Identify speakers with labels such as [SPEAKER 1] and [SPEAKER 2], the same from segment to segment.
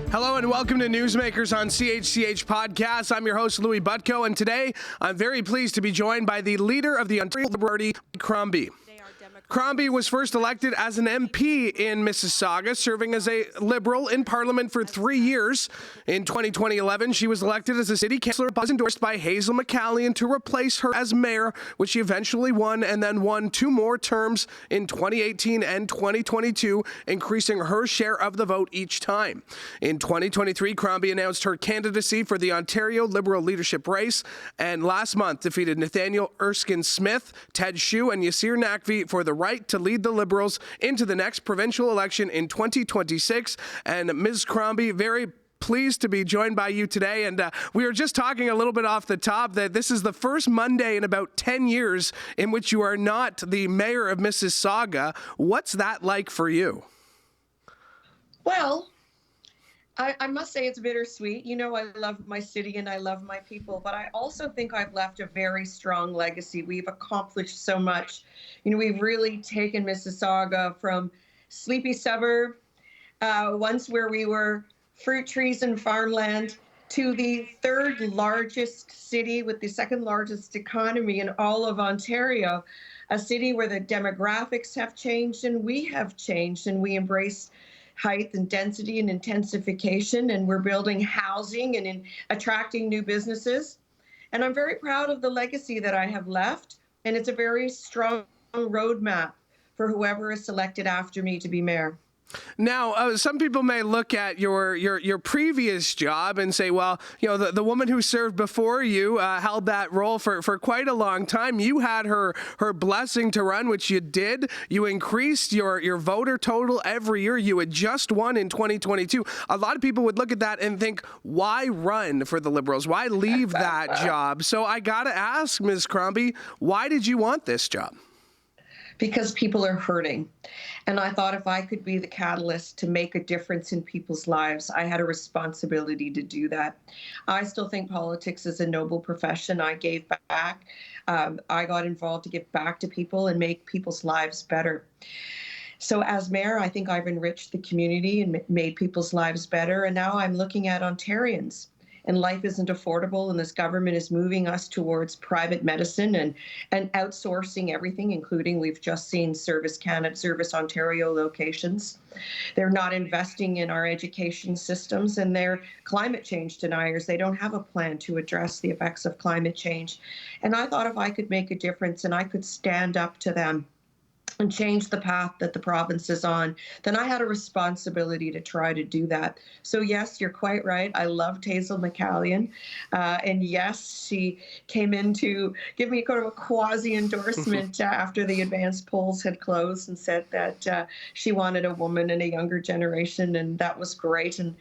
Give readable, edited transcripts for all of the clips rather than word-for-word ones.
[SPEAKER 1] Hello and welcome to Newsmakers on CHCH Podcast. I'm your host, Louie Butko, and today I'm very pleased to be joined by the leader of the Ontario Liberal Party, Crombie. Crombie was first elected as an MP in Mississauga, serving as a Liberal in Parliament for 3 years. In 2011, she was elected as a city councillor, but was endorsed by Hazel McCallion to replace her as mayor, which she eventually won, and then won 2 more terms in 2018 and 2022, increasing her share of the vote each time. In 2023, Crombie announced her candidacy for the Ontario Liberal leadership race, and last month defeated Nathaniel Erskine-Smith, Ted Shue, and Yasir Naqvi for the right to lead the Liberals into the next provincial election in 2026. And Ms. Crombie, very pleased to be joined by you today. And we were just talking a little bit off the top that this is the first Monday in about 10 years in which you are not the mayor of Mississauga. What's that like for you?
[SPEAKER 2] Well, I must say it's bittersweet. You know, I love my city and I love my people, but I also think I've left a very strong legacy. We've accomplished so much. You know, we've really taken Mississauga from sleepy suburb, once where we were fruit trees and farmland, to the third largest city with the second largest economy in all of Ontario, a city where the demographics have changed and we have changed, and we embrace height and density and intensification, and we're building housing and attracting new businesses. And I'm very proud of the legacy that I have left, and it's a very strong roadmap for whoever is selected after me to be mayor.
[SPEAKER 1] Now, some people may look at your previous job and say, well, you know, the woman who served before you held that role for quite a long time. You had her blessing to run, which you did. You increased your voter total every year. You had just won in 2022. A lot of people would look at that and think, why run for the Liberals? Why leave that job? So I got to ask, Ms. Crombie, why did you want this job?
[SPEAKER 2] Because people are hurting. And I thought if I could be the catalyst to make a difference in people's lives, I had a responsibility to do that. I still think politics is a noble profession. I gave back. I got involved to give back to people and make people's lives better. So as mayor, I think I've enriched the community and made people's lives better. And now I'm looking at Ontarians. And life isn't affordable, and this government is moving us towards private medicine and outsourcing everything, including we've just seen Service Canada, Service Ontario locations. They're not investing in our education systems, and they're climate change deniers. They don't have a plan to address the effects of climate change. And I thought if I could make a difference and I could stand up to them and change the path that the province is on, then I had a responsibility to try to do that. So yes, you're quite right. I loved Hazel McCallion. And yes, she came in to give me kind of a quasi-endorsement after the advanced polls had closed, and said that she wanted a woman in a younger generation, and that was great. And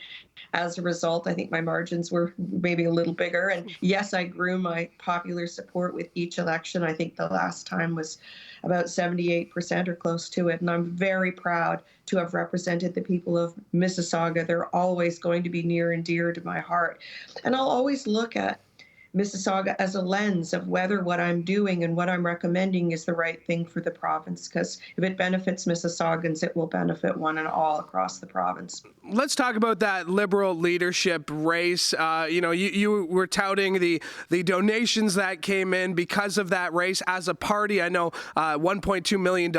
[SPEAKER 2] as a result, I think my margins were maybe a little bigger. And yes, I grew my popular support with each election. I think the last time was about 78% or close to it. And I'm very proud to have represented the people of Mississauga. They're always going to be near and dear to my heart. And I'll always look at Mississauga as a lens of whether what I'm doing and what I'm recommending is the right thing for the province, because if it benefits Mississaugans, it will benefit one and all across the province.
[SPEAKER 1] Let's talk about that Liberal leadership race. You were touting the donations that came in because of that race as a party. I know $1.2 million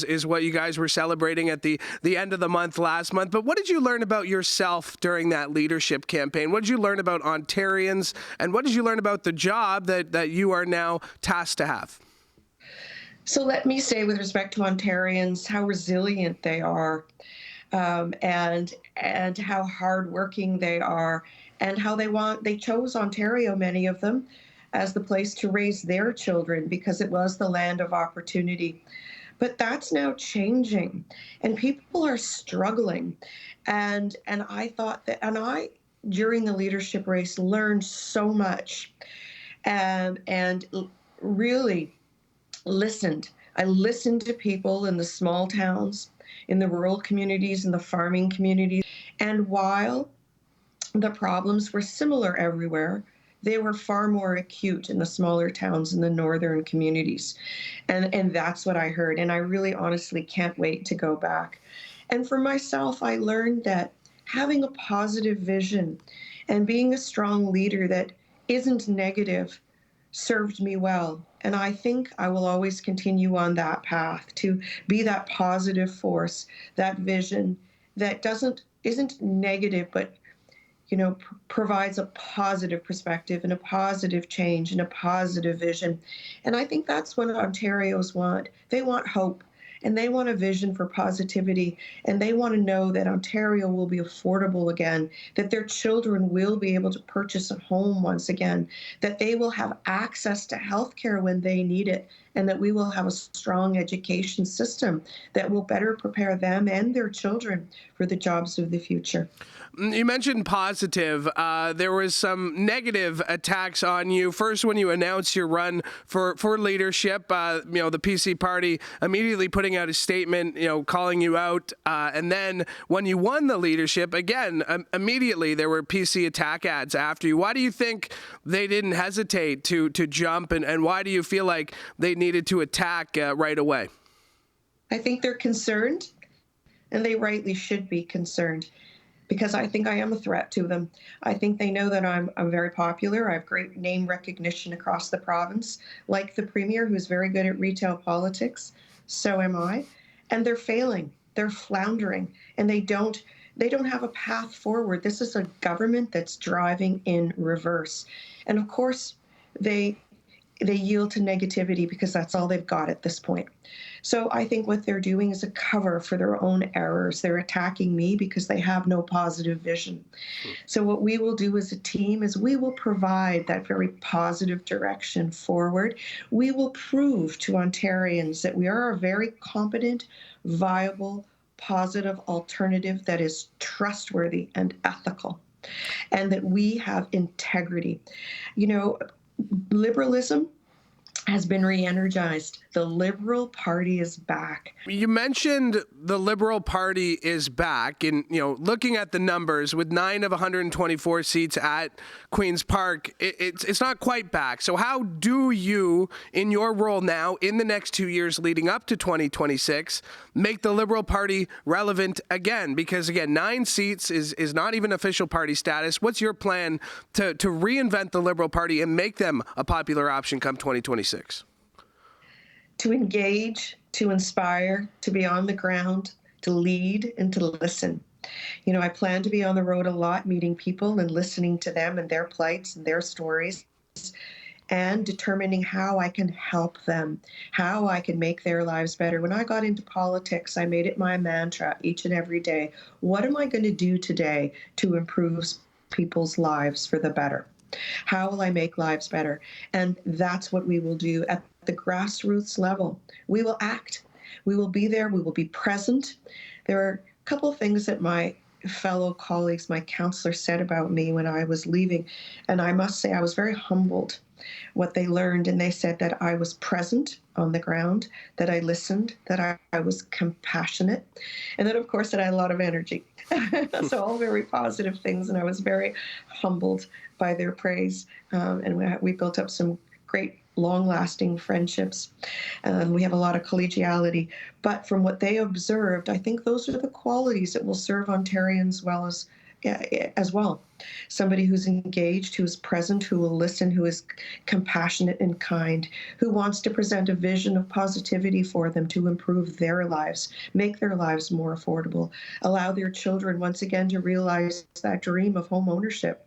[SPEAKER 1] is what you guys were celebrating at the end of the month last month. But what did you learn about yourself during that leadership campaign? What did you learn about Ontarians? And what did you learn about the job that you are now tasked to have?
[SPEAKER 2] So let me say, with respect to Ontarians, how resilient they are, and how hardworking they are, and how they chose Ontario, many of them, as the place to raise their children because it was the land of opportunity. But that's now changing, and people are struggling. And I thought that, and I, during the leadership race, learned so much, and really listened. I listened to people in the small towns, in the rural communities, in the farming communities. And while the problems were similar everywhere, they were far more acute in the smaller towns in the northern communities. And that's what I heard. And I really honestly can't wait to go back. And for myself, I learned that having a positive vision and being a strong leader that isn't negative served me well. And I think I will always continue on that path to be that positive force, that vision that isn't negative, but provides a positive perspective and a positive change and a positive vision. And I think that's what Ontarians want. They want hope and they want a vision for positivity, and they want to know that Ontario will be affordable again, that their children will be able to purchase a home once again, that they will have access to healthcare when they need it, and that we will have a strong education system that will better prepare them and their children for the jobs of the future.
[SPEAKER 1] You mentioned positive. There was some negative attacks on you. First, when you announced your run for leadership, the PC party immediately putting out a statement, calling you out. And then when you won the leadership, again, immediately there were PC attack ads after you. Why do you think they didn't hesitate to jump? And why do you feel like they needed to attack right away?
[SPEAKER 2] I think they're concerned, and they rightly should be concerned, because I think I am a threat to them. I think they know that I'm very popular. I have great name recognition across the province, like the Premier, who's very good at retail politics. So am I. And they're failing. They're floundering, and they don't have a path forward. This is a government that's driving in reverse. And of course, they yield to negativity because that's all they've got at this point. So I think what they're doing is a cover for their own errors. They're attacking me because they have no positive vision. So what we will do as a team is we will provide that very positive direction forward. We will prove to Ontarians that we are a very competent, viable, positive alternative that is trustworthy and ethical, and that we have integrity. Liberalism has been re-energized. The Liberal Party is back.
[SPEAKER 1] You mentioned the Liberal Party is back, and looking at the numbers, with 9 of 124 seats at Queen's Park, it's not quite back. So how do you, in your role now, in the next 2 years leading up to 2026, make the Liberal Party relevant again? Because again, 9 seats is not even official party status. What's your plan to reinvent the Liberal Party and make them a popular option come 2026?
[SPEAKER 2] To engage, to inspire, to be on the ground, to lead, and to listen. I plan to be on the road a lot, meeting people and listening to them and their plights and their stories, and determining how I can help them, how I can make their lives better. When I got into politics, I made it my mantra each and every day. What am I going to do today to improve people's lives for the better? How will I make lives better? And that's what we will do at the grassroots level. We will act. We will be there. We will be present. There are a couple of things that my fellow colleagues, my counselor, said about me when I was leaving. And I must say I was very humbled what they learned. And they said that I was present on the ground, that I listened, that I was compassionate, and then, of course, that I had a lot of energy. So all very positive things. And I was very humbled by their praise. And we built up some great long-lasting friendships. We have a lot of collegiality. But from what they observed, I think those are the qualities that will serve Ontarians well as well. Somebody who's engaged, who is present, who will listen, who is compassionate and kind, who wants to present a vision of positivity for them to improve their lives, make their lives more affordable, allow their children once again to realize that dream of home ownership.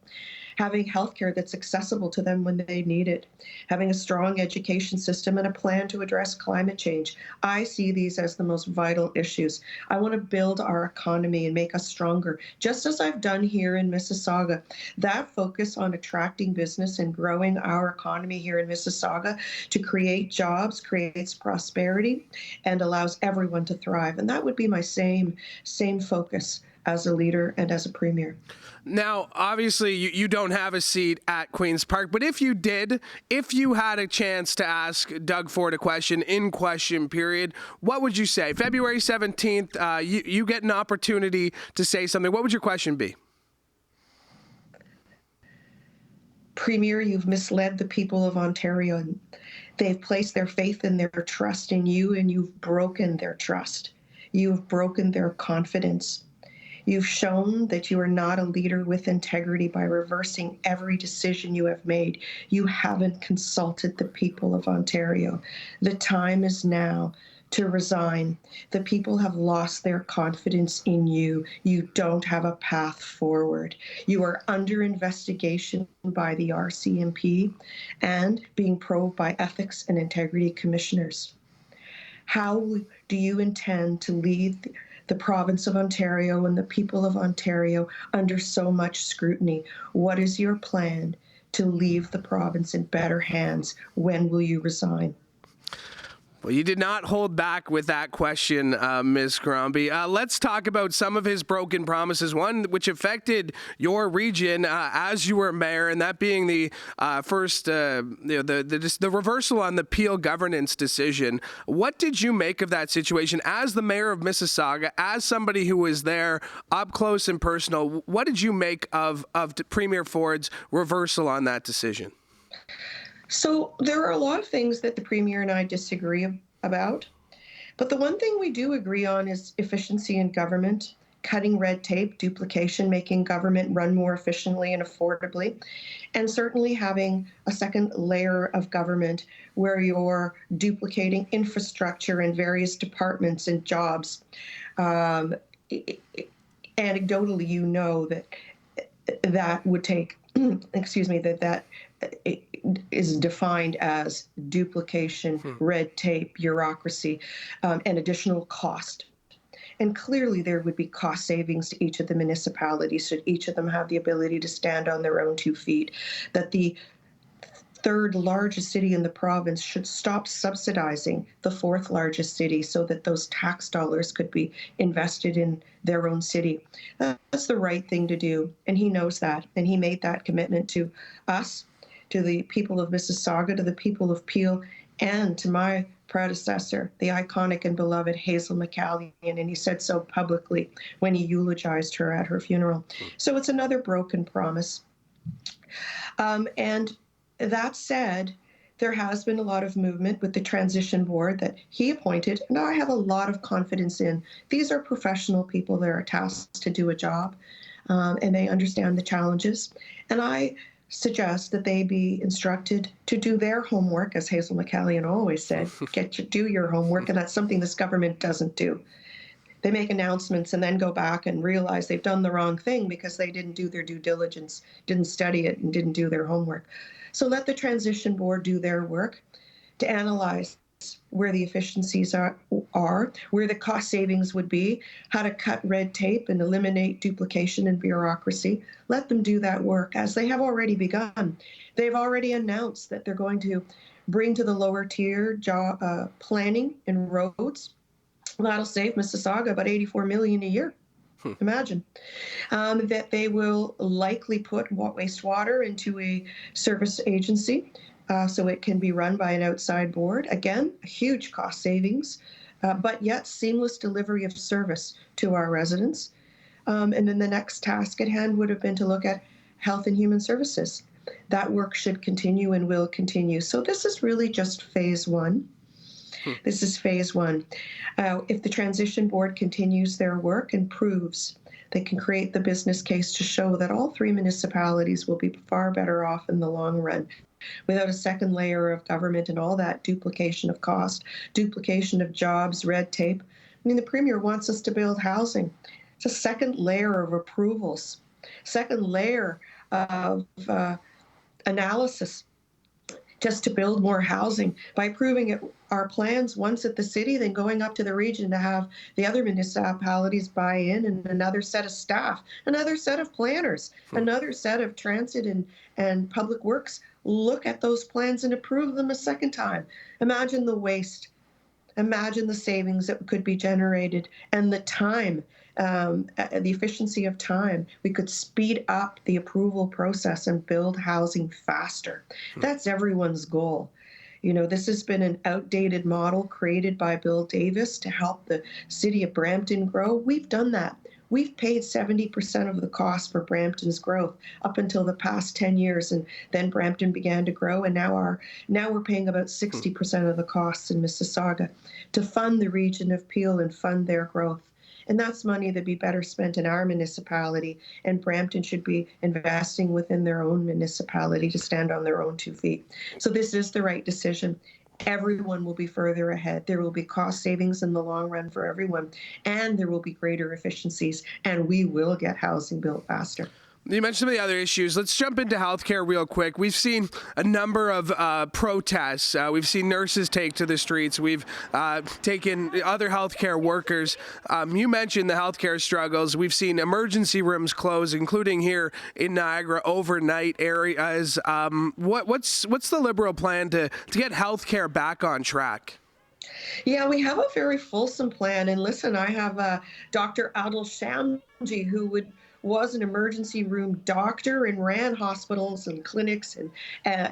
[SPEAKER 2] Having healthcare that's accessible to them when they need it, having a strong education system and a plan to address climate change. I see these as the most vital issues. I want to build our economy and make us stronger, just as I've done here in Mississauga. That focus on attracting business and growing our economy here in Mississauga to create jobs, creates prosperity, and allows everyone to thrive. And that would be my same focus as a leader and as a premier.
[SPEAKER 1] Now, obviously, you don't have a seat at Queen's Park, but if you did, if you had a chance to ask Doug Ford a question in question period, what would you say? February 17th, you get an opportunity to say something. What would your question be?
[SPEAKER 2] Premier, you've misled the people of Ontario. They've placed their faith and their trust in you, and you've broken their trust. You've broken their confidence. You've shown that you are not a leader with integrity by reversing every decision you have made. You haven't consulted the people of Ontario. The time is now to resign. The people have lost their confidence in you. You don't have a path forward. You are under investigation by the RCMP and being probed by ethics and integrity commissioners. How do you intend to lead the province of Ontario and the people of Ontario under so much scrutiny? What is your plan to leave the province in better hands? When will you resign?
[SPEAKER 1] Well, you did not hold back with that question, Ms. Crombie. Let's talk about some of his broken promises, one which affected your region as you were mayor, and that being the the reversal on the Peel governance decision. What did you make of that situation as the mayor of Mississauga, as somebody who was there up close and personal? What did you make of Premier Ford's reversal on that decision?
[SPEAKER 2] So there are a lot of things that the Premier and I disagree about. But the one thing we do agree on is efficiency in government, cutting red tape, duplication, making government run more efficiently and affordably, and certainly having a second layer of government where you're duplicating infrastructure in various departments and jobs. Anecdotally, you know that would take, that is defined as duplication, red tape, bureaucracy, and additional cost. And clearly there would be cost savings to each of the municipalities should each of them have the ability to stand on their own 2 feet, that the third largest city in the province should stop subsidizing the fourth largest city so that those tax dollars could be invested in their own city. That's the right thing to do, and he knows that, and he made that commitment to us, to the people of Mississauga, to the people of Peel, and to my predecessor, the iconic and beloved Hazel McCallion, and he said so publicly when he eulogized her at her funeral. So it's another broken promise. And that said, there has been a lot of movement with the transition board that he appointed, and I have a lot of confidence in. These are professional people that are tasked to do a job, and they understand the challenges. And I suggest that they be instructed to do their homework, as Hazel McCallion always said, do your homework, and that's something this government doesn't do. They make announcements and then go back and realize they've done the wrong thing because they didn't do their due diligence, didn't study it, and didn't do their homework. So let the transition board do their work to analyze where the efficiencies are, where the cost savings would be, how to cut red tape and eliminate duplication and bureaucracy. Let them do that work, as they have already begun. They've already announced that they're going to bring to the lower tier planning and roads. That'll save Mississauga about $84 million a year. Imagine. That they will likely put wastewater into a service agency so it can be run by an outside board. Again, huge cost savings, but yet seamless delivery of service to our residents. And then the next task at hand would have been to look at health and human services. That work should continue and will continue. So this is really just phase one. This is phase one. If the transition board continues their work and proves they can create the business case to show that all three municipalities will be far better off in the long run without a second layer of government and all that duplication of cost, duplication of jobs, red tape. I mean, the Premier wants us to build housing. It's a second layer of approvals, second layer of analysis just to build more housing by approving our plans once at the city, then going up to the region to have the other municipalities buy in, and another set of staff, another set of planners, another set of transit and public works look at those plans and approve them a second time. Imagine the waste. Imagine the savings that could be generated and the time, the efficiency of time. We could speed up the approval process and build housing faster. That's everyone's goal. You know, this has been an outdated model created by Bill Davis to help the city of Brampton grow. We've done that. We've paid 70% of the cost for Brampton's growth up until the past 10 years, and then Brampton began to grow, and now we're paying about 60% of the costs in Mississauga to fund the region of Peel and fund their growth. And that's money that'd be better spent in our municipality, and Brampton should be investing within their own municipality to stand on their own 2 feet. So this is the right decision. Everyone will be further ahead. There will be cost savings in the long run for everyone, and there will be greater efficiencies, and we will get housing built faster.
[SPEAKER 1] You mentioned some of the other issues. Let's jump into healthcare real quick. We've seen a number of protests. We've seen nurses take to the streets. We've taken other healthcare workers. You mentioned the healthcare struggles. We've seen emergency rooms close, including here in Niagara, overnight areas. What's the Liberal plan to get healthcare back on track?
[SPEAKER 2] Yeah, we have a very fulsome plan. And listen, I have Dr. Adil Shamji, who was an emergency room doctor and ran hospitals and clinics, and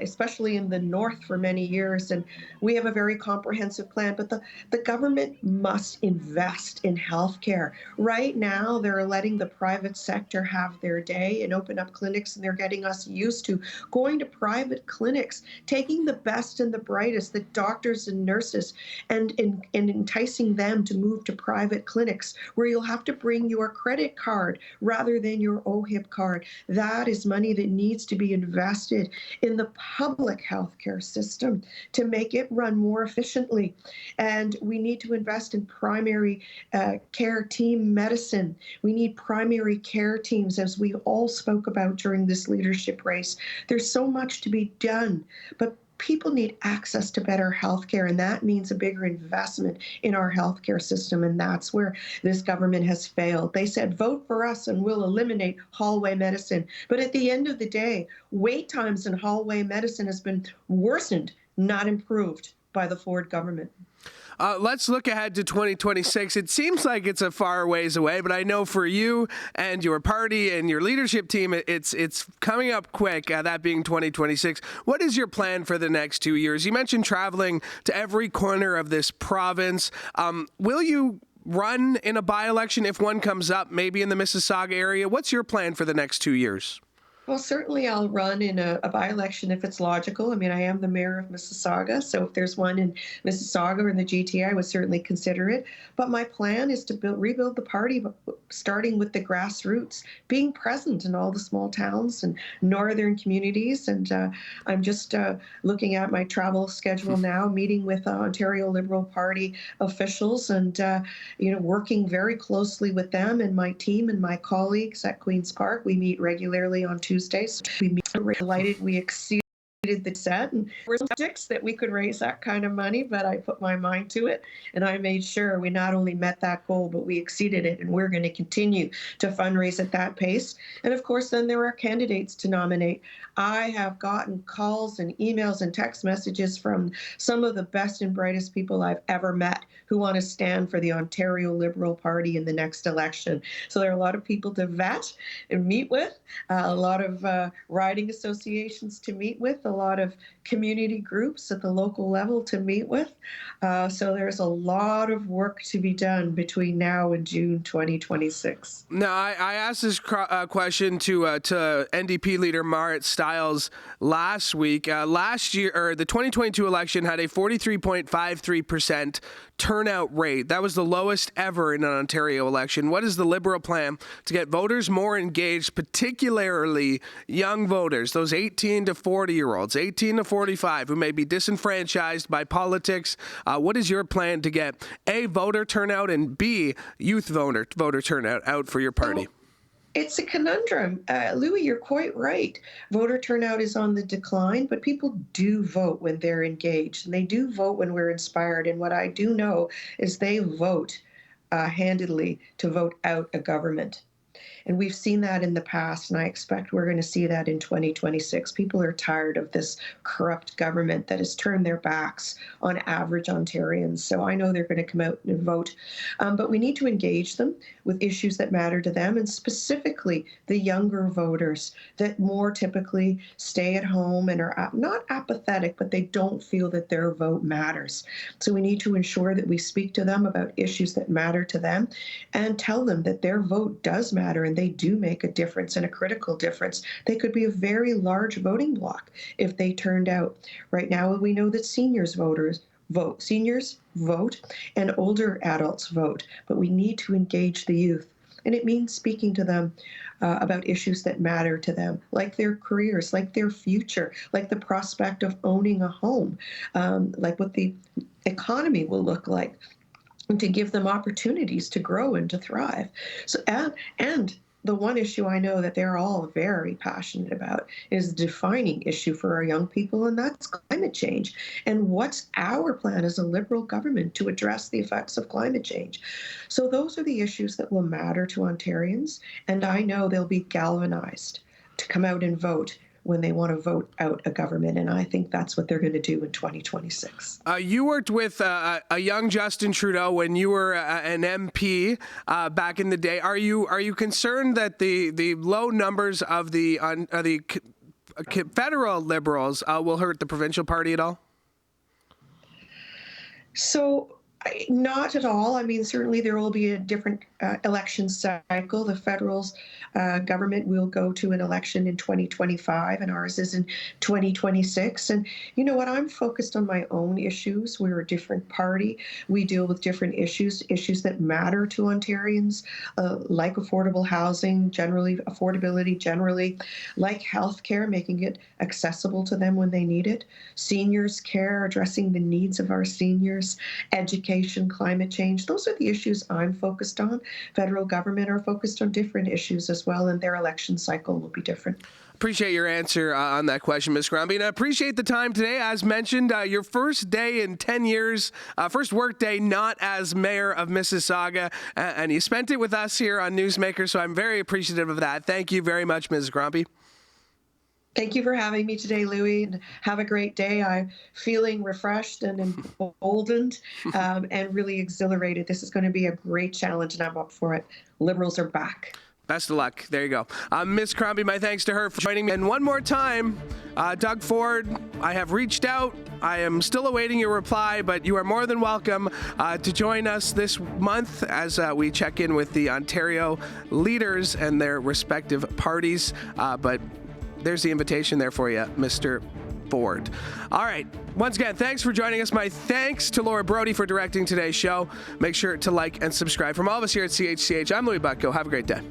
[SPEAKER 2] especially in the north for many years. And we have a very comprehensive plan, but the government must invest in healthcare. Right now, they're letting the private sector have their day and open up clinics, and they're getting us used to going to private clinics, taking the best and the brightest, the doctors and nurses, and enticing them to move to private clinics where you'll have to bring your credit card rather than your OHIP card. That is money that needs to be invested in the public healthcare system to make it run more efficiently. And we need to invest in primary care team medicine. We need primary care teams, as we all spoke about during this leadership race. There's so much to be done, but people need access to better healthcare, and that means a bigger investment in our healthcare system, and that's where this government has failed. They said, vote for us and we'll eliminate hallway medicine. But at the end of the day, wait times in hallway medicine has been worsened, not improved by the Ford government.
[SPEAKER 1] Let's look ahead to 2026. It seems like it's a far ways away, but I know for you and your party and your leadership team, it's coming up quick, that being 2026. What is your plan for the next 2 years? You mentioned traveling to every corner of this province. Will you run in a by-election if one comes up, maybe in the Mississauga area? What's your plan for the next 2 years?
[SPEAKER 2] Well, certainly I'll run in a by-election if it's logical. I mean, I am the mayor of Mississauga, so if there's one in Mississauga or in the GTA, I would certainly consider it. But my plan is to rebuild the party, starting with the grassroots, being present in all the small towns and northern communities. And I'm just looking at my travel schedule now, meeting with Ontario Liberal Party officials and, working very closely with them and my team and my colleagues at Queen's Park. We meet regularly on Tuesdays. We meet delighted. We exceeded the set, and we're skeptics that we could raise that kind of money, but I put my mind to it, and I made sure we not only met that goal, but we exceeded it, and we're going to continue to fundraise at that pace. And of course, then there are candidates to nominate. I have gotten calls and emails and text messages from some of the best and brightest people I've ever met who want to stand for the Ontario Liberal Party in the next election. So there are a lot of people to vet and meet with, a lot of riding associations to meet with, a lot of community groups at the local level to meet with. So there's a lot of work to be done between now and June 2026.
[SPEAKER 1] Now, I asked this question to NDP leader Marit Stiles last week. Last year, or the 2022 election had a 43.53% turnout rate. That was the lowest ever in an Ontario election. What is the Liberal plan to get voters more engaged, particularly young voters, those 18 to 40-year-olds, 18 to 45, who may be disenfranchised by politics? What is your plan to get A, voter turnout, and B, youth voter turnout out for your party?
[SPEAKER 2] It's a conundrum. Louie, you're quite right. Voter turnout is on the decline, but people do vote when they're engaged, and they do vote when we're inspired. And what I do know is they vote handedly to vote out a government. And we've seen that in the past, and I expect we're going to see that in 2026. People are tired of this corrupt government that has turned their backs on average Ontarians. So I know they're going to come out and vote. But we need to engage them with issues that matter to them, and specifically the younger voters that more typically stay at home and are not apathetic, but they don't feel that their vote matters. So we need to ensure that we speak to them about issues that matter to them and tell them that their vote does matter and they do make a difference, and a critical difference. They could be a very large voting bloc if they turned out. Right now, we know that seniors voters vote. Seniors vote and older adults vote, but we need to engage the youth. And it means speaking to them about issues that matter to them, like their careers, like their future, like the prospect of owning a home, like what the economy will look like, and to give them opportunities to grow and to thrive. So, and the one issue I know that they're all very passionate about is the defining issue for our young people, and that's climate change. And what's our plan as a Liberal government to address the effects of climate change? So those are the issues that will matter to Ontarians, and I know they'll be galvanized to come out and vote when they want to vote out a government, and I think that's what they're going to do in 2026.
[SPEAKER 1] You worked with a young Justin Trudeau when you were an MP back in the day. Are you concerned that the low numbers of the federal Liberals will hurt the provincial party at all?
[SPEAKER 2] So, not at all. I mean, certainly there will be a different election cycle. The federal's government will go to an election in 2025, and ours is in 2026. And you know what? I'm focused on my own issues. We're a different party. We deal with different issues that matter to Ontarians, like affordable housing, generally, affordability generally, like healthcare, making it accessible to them when they need it, seniors care, addressing the needs of our seniors, education, climate change. Those are the issues I'm focused on. Federal government are focused on different issues as well, and their election cycle will be different.
[SPEAKER 1] Appreciate your answer on that question, Ms. Crombie. And I appreciate the time today. As mentioned, your first day in 10 years, first work day not as mayor of Mississauga, and you spent it with us here on Newsmakers, so I'm very appreciative of that. Thank you very much, Ms. Crombie.
[SPEAKER 2] Thank you for having me today, Louie, and have a great day. I'm feeling refreshed and emboldened and really exhilarated. This is going to be a great challenge, and I'm up for it. Liberals are back.
[SPEAKER 1] Best of luck. There you go. Ms. Crombie, my thanks to her for joining me. And one more time, Doug Ford, I have reached out. I am still awaiting your reply, but you are more than welcome to join us this month as we check in with the Ontario leaders and their respective parties. But there's the invitation there for you, Mr. Ford. All right. Once again, thanks for joining us. My thanks to Laura Brody for directing today's show. Make sure to like and subscribe. From all of us here at CHCH, I'm Louie Butko. Have a great day.